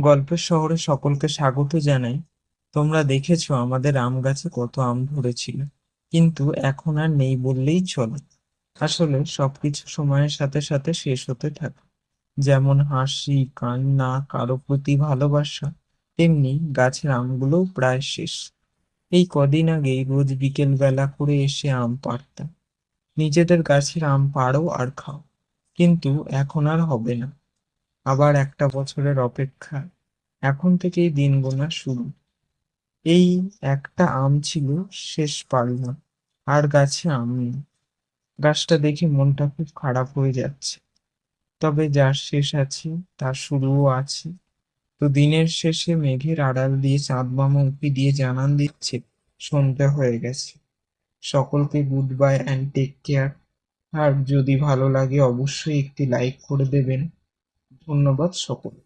গল্পের শহরে সকলকে স্বাগত জানাই। তোমরা দেখেছো আমাদের আম গাছে কত আম ধরেছিল, কিন্তু এখন আর নেই বললেই চলে। আসলে সবকিছু সময়ের সাথে সাথে শেষ হতে থাকে। যেমন হাসি, কান্না, কারো প্রতি ভালোবাসা, তেমনি গাছের আমগুলোও প্রায় শেষ। এই কদিন আগেই রোজ বিকেল বেলা করে এসে আম পাড়তাম। নিজেদের গাছের আম পাড়ো আর খাও, কিন্তু এখন আর হবে না। আবার একটা বছরের অপেক্ষা, এখন থেকেই দিন গোনা শুরু। এই একটা আম ছিল, শেষ পারলাম, আর গাছে আম নেই। গাছটা দেখে মনটা খুব খারাপ হয়ে যাচ্ছে। তবে যার শেষ আছে তার শুরুও আছে। তো দিনের শেষে মেঘের আড়াল দিয়ে চাঁদ মামা উঁকি দিয়ে জানান দিচ্ছে সন্ধ্যা হয়ে গেছে। সকলকে goodbye and take care. আর যদি ভালো লাগে অবশ্যই একটি লাইক করে দেবেন। ধন্যবাদ সকল।